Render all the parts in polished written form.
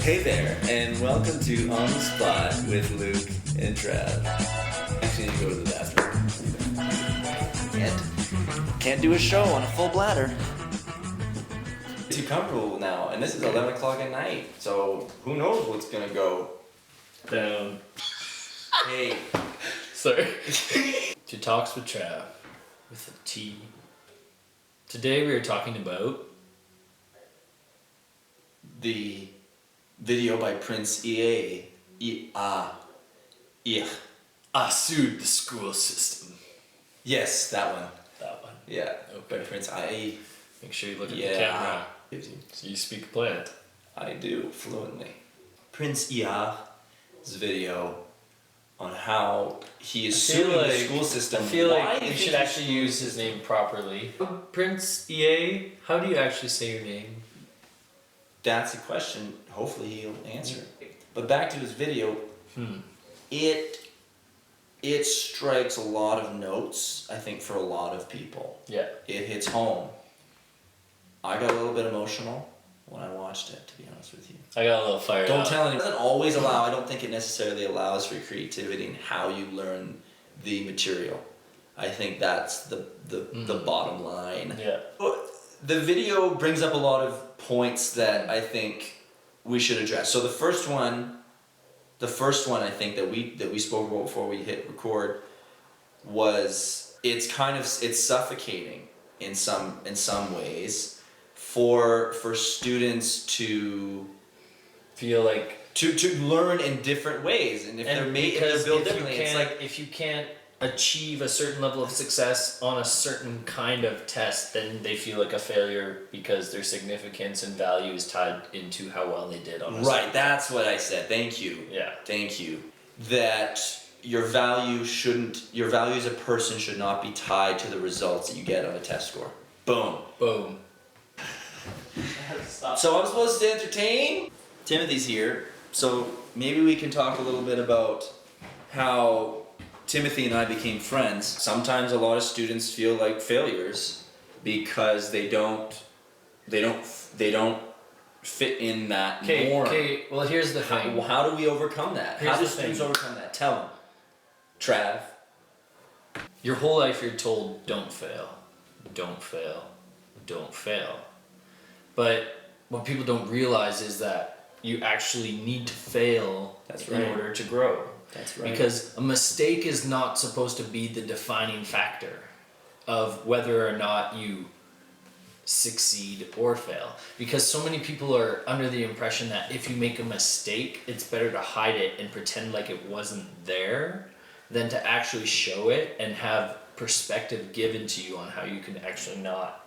Hey there, and welcome to On the Spot with Luke and Trav. Actually, need to go to the bathroom. Can't do a show on a full bladder. Too comfortable now, and this is 11 o'clock at night, so who knows what's gonna go down. Hey. Sorry. To Talks with Trav, with a T. Today we are talking about the video by Prince I sued the school system. Yes, that one. That one. Yeah. Okay. By Prince I. Make sure you look at the camera. So you speak plant. I do fluently. Prince I's video on how he is suing the school system. I feel like you should actually use his name properly. Prince EA, how do you actually say your name? That's a question. Hopefully he'll answer. But back to his video. It strikes a lot of notes, I think, for a lot of people. Yeah. It hits home. I got a little bit emotional when I watched it, to be honest with you. I got a little fired Don't up. tell anyone. It doesn't always allow, I don't think it necessarily allows for creativity in how you learn the material. I think that's the bottom line. Yeah. The video brings up a lot of points that I think we should address. So the first one I think that we spoke about before we hit record was it's suffocating in some ways for students to feel like to learn in different ways, and if they're built differently, it's like if you can't achieve a certain level of success on a certain kind of test, then they feel like a failure because their significance and value is tied into how well they did on a right. That's what I said. Thank you. Yeah. Thank you. That your value as a person should not be tied to the results that you get on a test score. Boom. Boom. So I'm supposed to entertain? Timothy's here, so maybe we can talk a little bit about how Timothy and I became friends. Sometimes a lot of students feel like failures because they don't fit in that norm. Okay, well here's the thing. How do we overcome that? Here's how do the students thing. overcome that? Tell them. Trav. Your whole life you're told, don't fail, don't fail, don't fail. But what people don't realize is that you actually need to fail in order to grow. That's right. Because a mistake is not supposed to be the defining factor of whether or not you succeed or fail. Because so many people are under the impression that if you make a mistake, it's better to hide it and pretend like it wasn't there than to actually show it and have perspective given to you on how you can actually not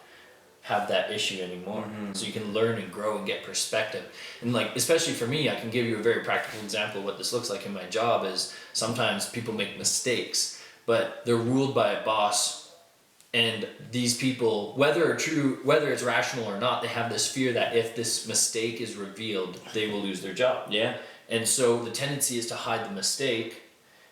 have that issue anymore. So you can learn and grow and get perspective. And like, especially for me, I can give you a very practical example of what this looks like in my job is sometimes people make mistakes, but they're ruled by a boss, and these people, whether it's rational or not, they have this fear that if this mistake is revealed, they will lose their job. Yeah. And so the tendency is to hide the mistake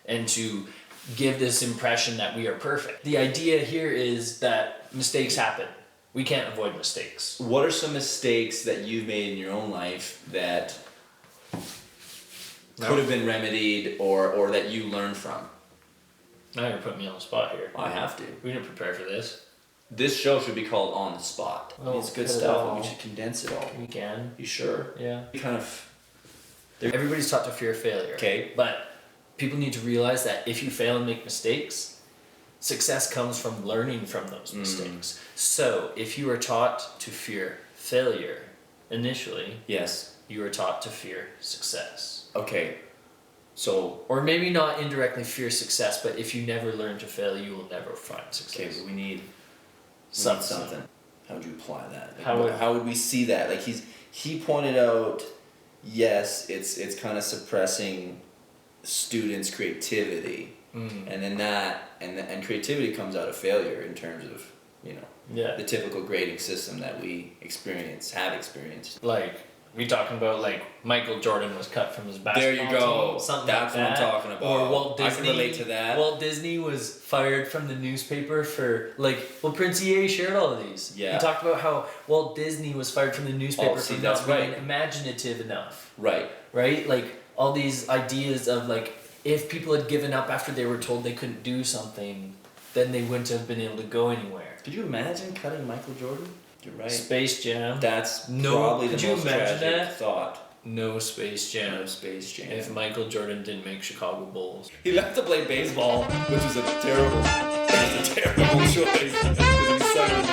and to give this impression that we are perfect. The idea here is that mistakes happen. We can't avoid mistakes. What are some mistakes that you've made in your own life that could have been remedied or that you learned from? Now you're putting me on the spot here. I have to. We didn't prepare for this. This show should be called On the Spot. Oh, it's good put it stuff, all. but we should condense it all. We can. You sure? Yeah. Kind of. Everybody's taught to fear failure. Okay. But people need to realize that if you fail and make mistakes, success comes from learning from those mistakes. So if you are taught to fear failure initially, yes, you are taught to fear success. Okay. So, or maybe not indirectly fear success, but if you never learn to fail, you will never find success. okay, but we need something. How would you apply that? Like, How would we see that? Like he pointed out, yes, it's kind of suppressing students' creativity. And then and creativity comes out of failure in terms of, the typical grading system that we have experienced. Like, We talking about like Michael Jordan was cut from his basketball There you go. team, something That's like what that. I'm talking about. Or Walt Disney. I can relate to that. Walt Disney was fired from the newspaper for Prince EA shared all of these. Yeah. He talked about how Walt Disney was fired from the newspaper see, for that's not being right. imaginative enough. Right. Right? Like all these ideas of like if people had given up after they were told they couldn't do something, then they wouldn't have been able to go anywhere. Could you imagine cutting Michael Jordan? You're right. Space Jam. That's No, probably could the you most imagine tragic that? thought. No Space Jam. No Space Jam. If Michael Jordan didn't make Chicago Bulls. He left to play baseball, which was a terrible choice because he sucked